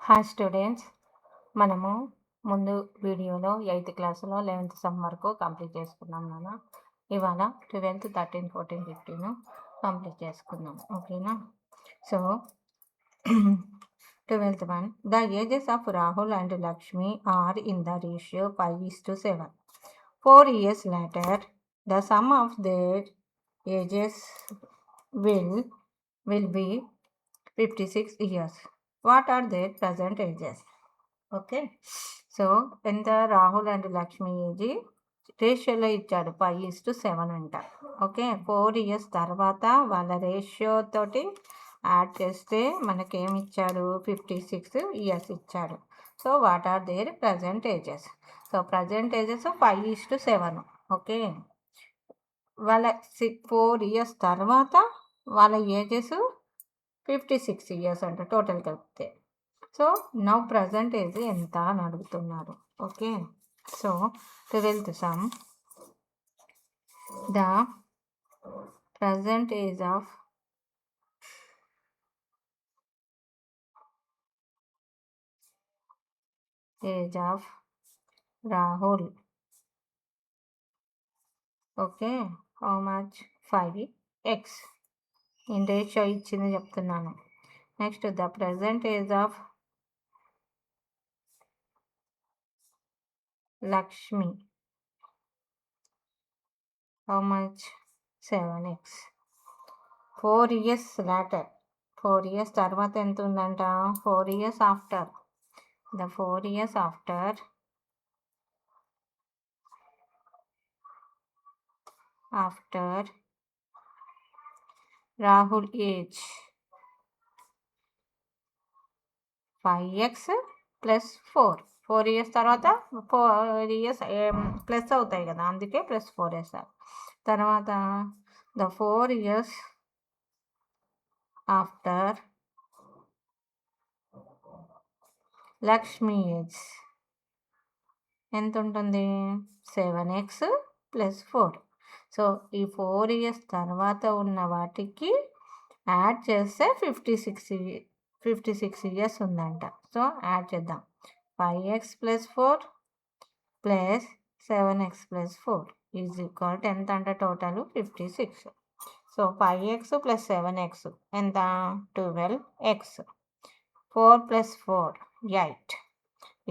Hi students, మనము ముందు వీడియోలో 8th క్లాస్లో 11th సమ్ వరకు కంప్లీట్ చేసుకున్నాం నాన్న. ఇవాళ 12th 13 14 15 కంప్లీట్ చేసుకుందాం. ఓకేనా? So 12th one, the ages of Rahul and Lakshmi are in the ratio 5:7. 4 years later, the sum of their ages will be 56 years. What are their present ages? Okay. So ఎంత Rahul and Lakshmi age రేషియోలో ఇచ్చాడు 5:7 అంట. Okay, 4 years తర్వాత వాళ్ళ ratio తోటి add చేస్తే మనకేమి ఇచ్చాడు? 56 years ఇచ్చాడు. So what are their present ages? So present ages 5:7. Okay, వాళ్ళ 4 years తర్వాత వాళ్ళ ఏజెస్ 56 years అంట టోటల్ కలిపితే. సో నవ్ ప్రజెంట్ ఏజ్ ఎంత అని అడుగుతున్నారు. Okay, so 12th sum, the present age of Rahul. Okay, how much? 5x. నేను రేషియో ఇచ్చింది చెప్తున్నాను. Next the present age of Lakshmi, how much? 7x. 4 years later, 4 years తర్వాత ఎంత ఉందంట? 4 years after, the 4 years after Rahul age 5x plus 4 years తర్వాత 4 years plus అవుతాయి కదా, అందుకే ప్లస్ 4 వేస్తారు. తర్వాత the 4 years after Lakshmi age ఎంత ఉంటుంది? 7x plus 4. సో ఈ 4 years తర్వాత ఉన్న వాటికి యాడ్ చేస్తే 56 years ఉందంట. సో యాడ్ చేద్దాం. 5x plus 4 plus 7x plus 4 is equal to ఎంత అంటే total 56. So 5x plus 7x ఎంత? 12x. 4 plus 4 8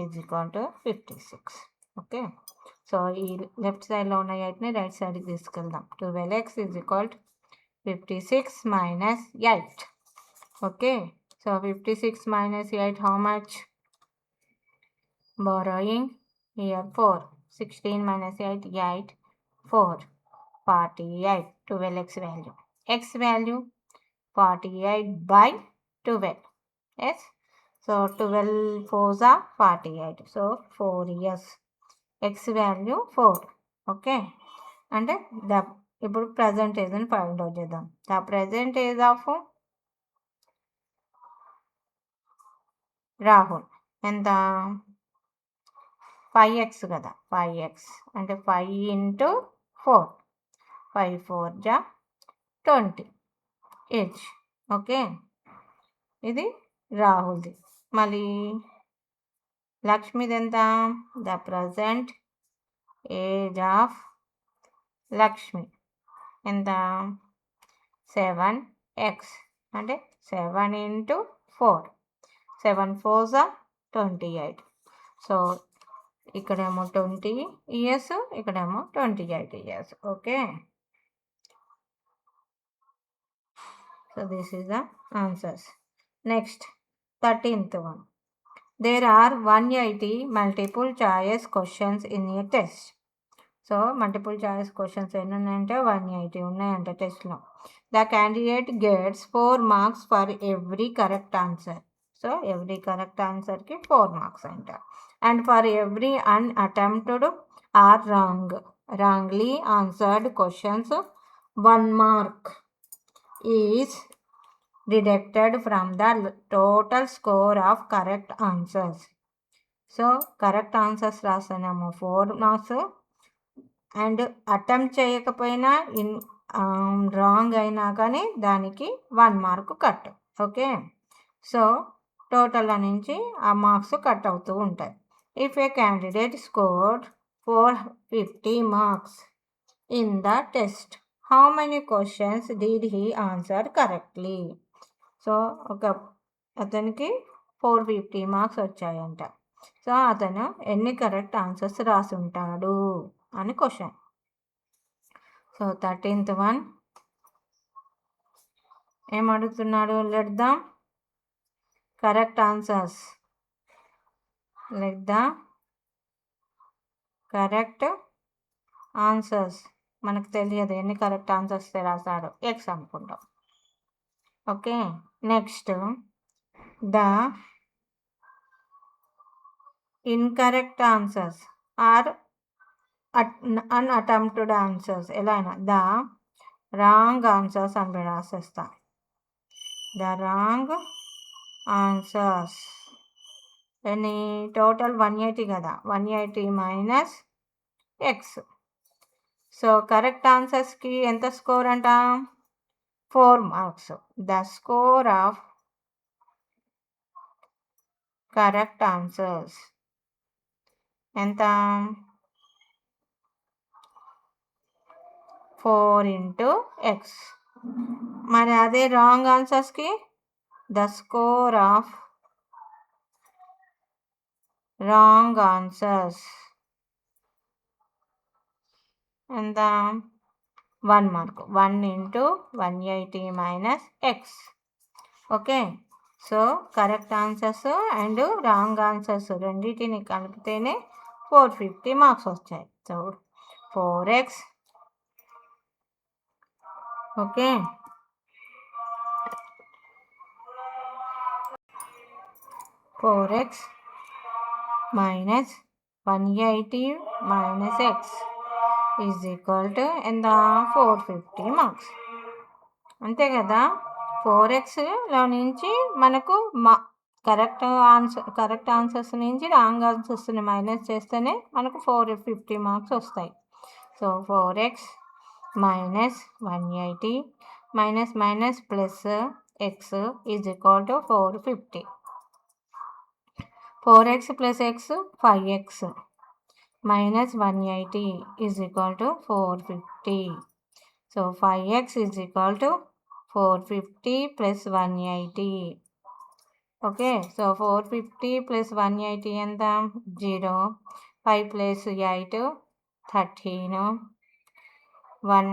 is equal to 56. Okay, so ఈ లెఫ్ట్ సైడ్లో ఉన్న 8ని రైట్ సైడ్కి తీసుకెళ్దాం. 12x is equal to 56 minus 8. Okay, so 56 minus 8 how much? Borrowing here 4. 16 minus 8 8 4 48. 12x value, x value 48 by 12. Yes, so 12 4s are 48. So 4 years, x value 4. Okay, అంటే ఇప్పుడు present age అని find out చేద్దాం. The present age of Rahul ఎంత? 5x కదా, 5x అంటే 5 into 4, 5 4 జా 20 age. Okay, ఇది రాహుల్ది. మళ్ళీ లక్ష్మిది ఎంత? The present age of Lakshmi ఎంత? 7x అంటే 7 into 4, 7 4s are 28. సో ఇక్కడేమో 20 years, ఇక్కడేమో 28 years. Okay, so this is the answers. Next 13th one, there are 180 multiple choice questions in a test. So multiple choice questions ఎన్ని ఉన్నాయంటే 180 ఉన్నాయంట టెస్ట్లో. The candidate gets 4 marks for every correct answer. So every correct ఆన్సర్కి 4 marks అంట. And for every unattempted or wrongly answered questions 1 mark is deducted from the total score of correct answers. So correct answers రాస్తున్నాము 4 marks, and attempt చేయకపోయినా wrong అయినా కానీ దానికి 1 mark cut. Okay, so total నుంచి ఆ marks cut అవుతూ ఉంటాయి. If A candidate scored 450 marks in the test, how many questions did he answer correctly? So అతనికి 450 మార్క్స్ వచ్చాయంట. సో అతను ఎన్ని కరెక్ట్ ఆన్సర్స్ రాసి ఉంటాడు అని క్వశ్చన్. సో 13th వన్ ఏమడుగుతున్నాడు? Let the correct answers, let the correct answers. మనకు తెలియదు ఎన్ని కరెక్ట్ ఆన్సర్స్ రాశాడు, ఎక్స్ అనుకుంటాం. Okay, next the incorrect answers or unattempted answers. ఎలా అయినా ద రాంగ్ ఆన్సర్స్ అని రాసేస్తా. ద రాంగ్ ఆన్సర్స్ ఎన్ని? టోటల్ 180 కదా, 180 మైనస్ ఎక్స్. సో కరెక్ట్ ఆన్సర్స్కి ఎంత స్కోర్ అంట? 4 marks. The score of correct answers ఎంత? 4 into x. మరి అదే wrong ఆన్సర్స్కి the score of wrong answers ఎంత? 1 mark. 1 into 180 minus x. Okay, so correct answers and wrong answers రెండింటిని కలిపితేనే 450 మార్క్స్ వచ్చాయి. సో 4x, okay, 4x minus 180 minus x is equal to ఎంత? 450 marks. అంతే కదా. 4xలో నుంచి మనకు కరెక్ట్ ఆన్సర్స్ నుంచి రాంగ్ ఆన్సర్స్ని మైనస్ చేస్తేనే మనకు 450 మార్క్స్ వస్తాయి. So 4x minus 180 minus minus plus x is equal to 450. 4x plus x 5x minus 180 is equal to 450. So 5x is equal to 450 plus 180. Okay, so 450 plus 180 ఎంత? 0. 5 plus 8 13. 1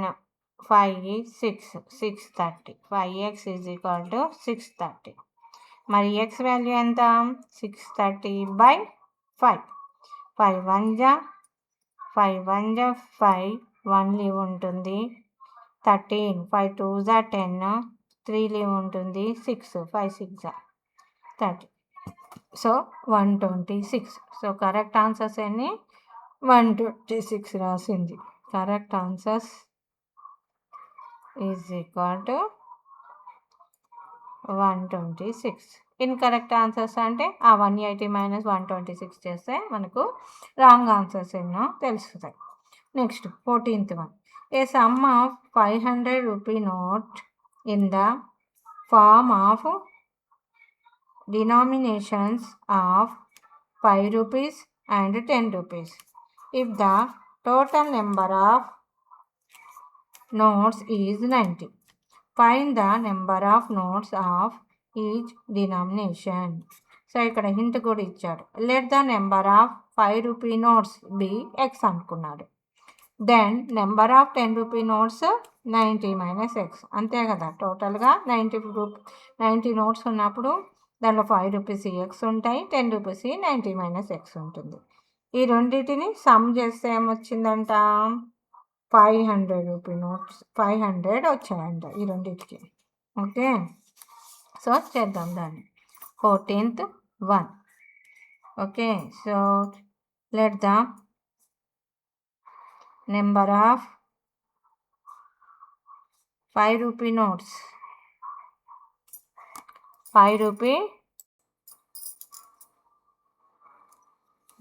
5 6 630. 5x is equal to 630. మరి x value ఎంత? 630/5. 5 1 జా 5 1 జా 5, 1 leave ఉంటుంది. 13 5 2 జా 10, 3 leave ఉంటుంది. 6 5 6 జా 30. So 126. So correct answers ఎన్ని? 126 రాసింది. Correct answers is equal to 126. Incorrect answers అంటే ఆ 180 మైనస్ 126 చేస్తే మనకు రాంగ్ ఆన్సర్స్ ఎన్నో తెలుస్తాయి. Next 14th one. A sum of 500 rupee note in the form of denominations of 5 rupees and 10 rupees. If the total number of notes is 90, find the number of notes of each denomination. So ఇక్కడ hint కూడా ఇచ్చాడు. Let the number of 5 rupee notes be x అనుకున్నాడు. Then number of 10 rupee notes 90 minus x. అంతే కదా, టోటల్గా 90 notes ఉన్నప్పుడు దాంట్లో 5 rupees X ఉంటాయి, 10 రూపీస్ 90 మైనస్ ఎక్స్ ఉంటుంది. ఈ రెండింటిని సమ్ చేస్తే ఏమొచ్చిందంట? 500 రూపీ నోట్స్ 500 వచ్చాయంట ఈ రెండింటికి. ఓకే, సో చేద్దాం దాన్ని. 14th one. Okay, so let the number of 5 rupee notes 5 rupee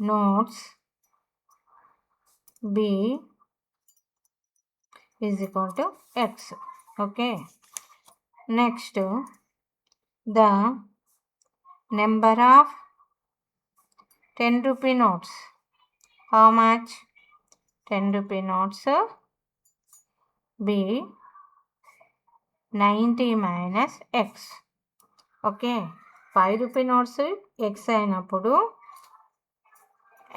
notes b is equal to x. Okay, next the number of 10 rupee notes. How much? 10 rupee notes be 90 minus x. Okay, 5 rupee notes X అయినప్పుడు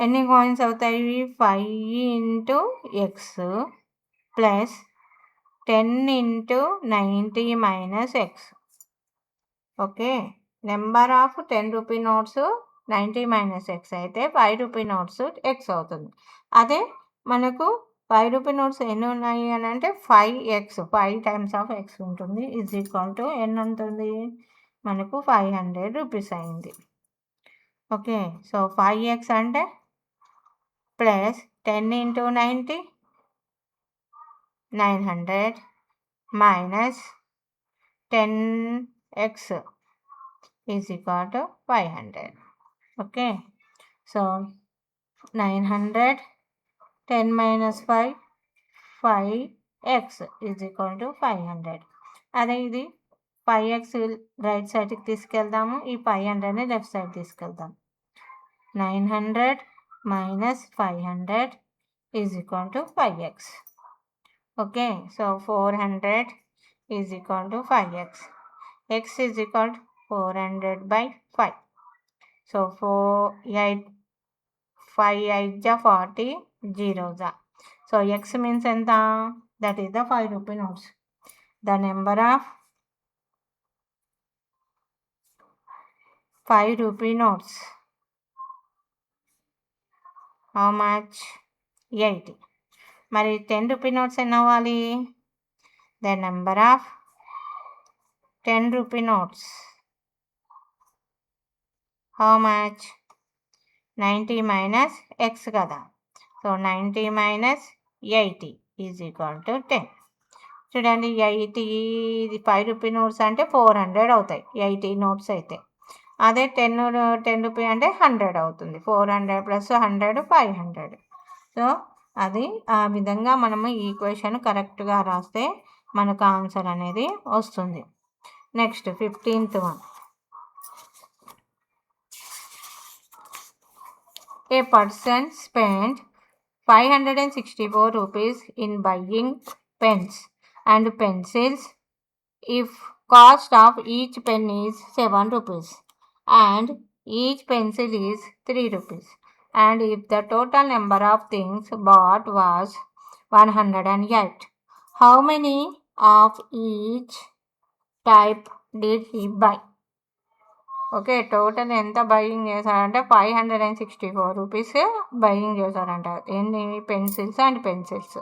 ఎన్ని coins అవుతాయి? 5 into X plus 10 into 90 minus X. Okay, number of 10 rupee notes 90 minus X అయితే 5 rupee notes X అవుతుంది. అదే మనకు 5 rupee notes ఎన్ని ఉన్నాయి అని అంటే 5x, 5 టైమ్స్ ఆఫ్ ఎక్స్ ఉంటుంది. ఈజ్ ఈక్వల్ టు ఎన్ని ఉంటుంది? మనకు 500 రూపీస్ అయింది. ఓకే, సో 5x అంటే plus 10 into 90 900 minus 10x is equal to 500. Okay, so 900 10 minus 5 5x is equal to 500. అదే ఇది 5x రైట్ సైడ్కి తీసుకెళ్దాము, ఈ 500ని లెఫ్ట్ సైడ్ తీసుకెళ్దాం. 900 minus 500 is equal to 5x. Okay, so 400 is equal to 5x. x is equal to 400/5. So 5 8 40 0. So x means ఎంత? That is the 5 rupee notes. The number of 5 rupee notes how much? 80. మరి 10 rupee notes ఎన్ని అవ్వాలి? The number of 10 rupee notes how much? 90 minus X కదా. So 90 minus 80 is equal to 10. చూడండి, 80 5 rupee notes అంటే 400 అవుతాయి 80 notes అయితే. అదే 10 rupee అంటే 100 అవుతుంది. 400 ప్లస్ 100 500. సో అది ఆ విధంగా మనము ఈ ఈక్వేషన్ కరెక్ట్గా రాస్తే మనకు ఆన్సర్ అనేది వస్తుంది. Next 15th one. A person spent 564 rupees in buying pens and pencils if cost of each pen is 7 rupees and each pencil is 3 rupees, and if the total number of things bought was 108, how many of each type did he buy? Okay, total ఎంత buying చేశారంటే 564 rupees buying చేశారంట. ఏంటి? Pencils and pencils,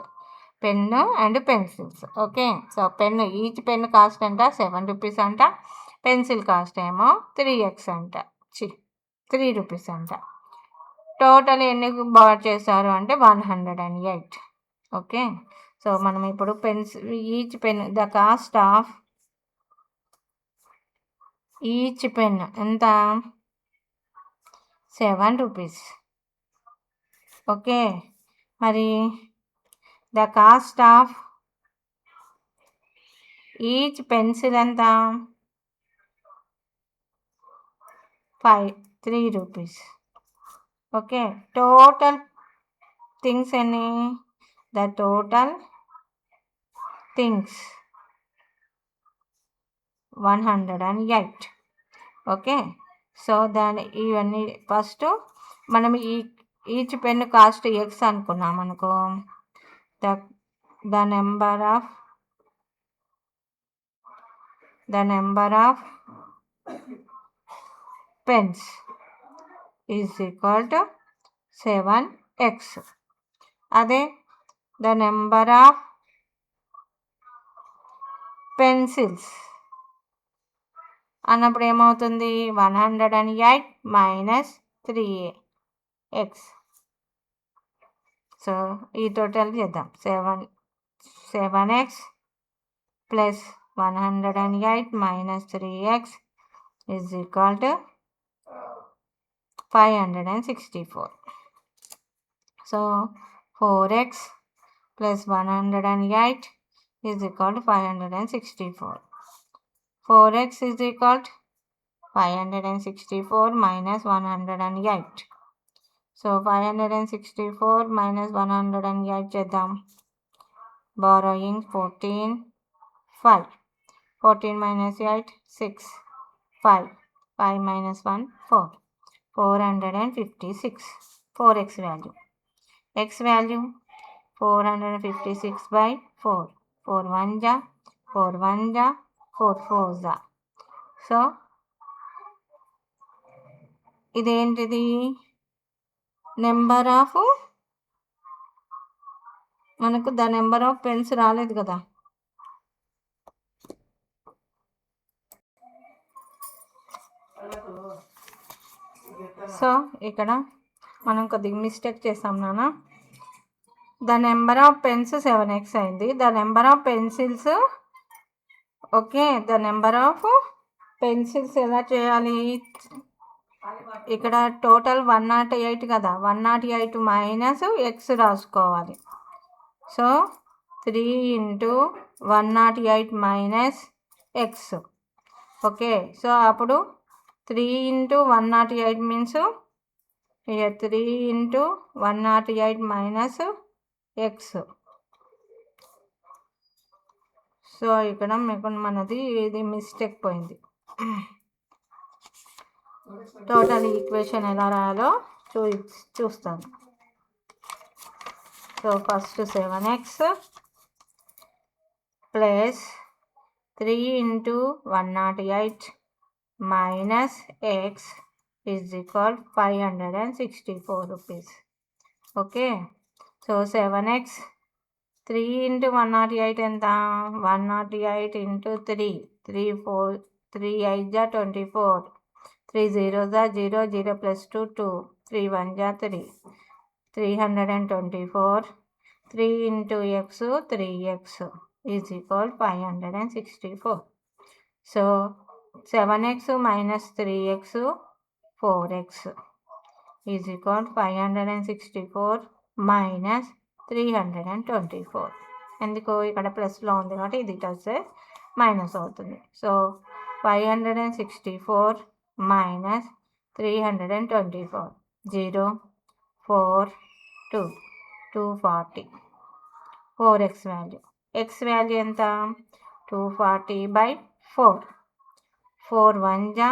pen and pencils. Okay, so pen each pen cost అంట 7 rupees అంట, pencil cost ఏమో 3x అంట, 3 rupees అంట. Total ఎన్ని బాట్ చేశారు అంటే 108. ఓకే, సో మనం ఇప్పుడు each pen the cost of each pen ఎంత? 7 రూపీస్. ఓకే, మరి the cost of each pencil ఎంత? 3 రూపీస్. ఓకే, టోటల్ థింగ్స్ ఎన్ని? The total things 108. Okay, so దాని ఇవన్నీ ఫస్ట్ మనం ఈచ్ పెన్ కాస్ట్ ఎక్స్ అనుకున్నాం అనుకో. The number of pens is equal to 7x. అదే ద నెంబర్ ఆఫ్ పెన్సిల్స్ అన్నప్పుడు ఏమవుతుంది? 108 మైనస్ 3x. సో ఈ టోటల్ చేద్దాం. 7x plus 108 minus 3x is equal to 564. So 4x plus 108 is equal to 564. 4x is equal to 564 minus 108. So 564 minus 108 చేద్దాం. Borrowing 14, 5. 14 minus 8, 6, 5. 5 minus 1, 4. 456. 4x value. X value 456 by 4. 4 1 ja, 4 1 ja, 4 4 ja. So ఇదేంటిది? Number of, మనకు the number of pens రాలేదు కదా. So ఇక్కడ మనం కొద్దిగా mistake చేస్తాం నాన్న. The number of pens 7x అయింది. The number of pencils, okay, the number of pencils ఎలా చేయాలి? ఇక్కడ టోటల్ 108 కదా, 108 మైనస్ ఎక్స్ రాసుకోవాలి. So 3 into 108 minus X. Okay, so అప్పుడు 3 into 108 means 3 into 108 minus x. So ఇక్కడ మీకు మనది ఇది మిస్టేక్ పోయింది. టోటల్ ఈక్వేషన్ ఎలా రాయాలో చూస్తాను. So first 7x plus 3 into 108 minus x is equal 564 rupees. Okay, so 7x 3 into 108 ఎంత? 108 into 3, 3 4, 3 8 ja 24, 3 0 ja 0, 0 plus 2 2, 3 1 ja 3, 324. 3 into x 3x is equal 564. So 7x minus 3x 4x is equal 564 minus 324. ఎందుకు ఇక్కడ ప్లస్లో ఉంది కాబట్టి ఇది వస్తే minus అవుతుంది. So 564 minus 324, 0 4 2, 240. 4x value. x value ఎంత? 240 by 4. 4 1 ja,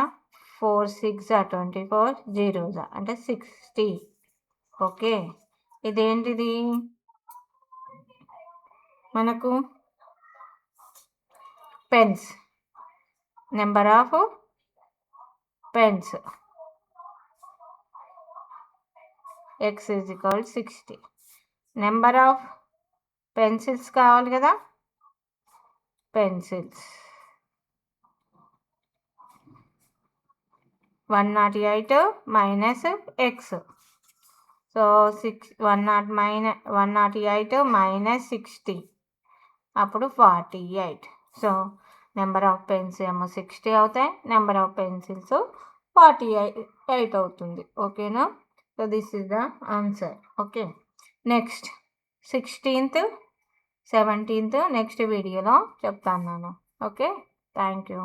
4 6 ja 24, 0 ja అంటే 60. ఓకే, ఇదేంటిది? మనకు pens, number of pens x is equal 60. Number of pencils కావాలి కదా, pencils 108 minus x. So 108 minus 60 అప్పుడు 48. సో నెంబర్ ఆఫ్ పెన్స్ ఏమో 60 అవుతాయి, నెంబర్ ఆఫ్ పెన్సిల్స్ 48 అవుతుంది. ఓకేనా? So this is the answer. Okay, next 16th 17th next వీడియోలో చెప్తాను నేను. Okay, thank you.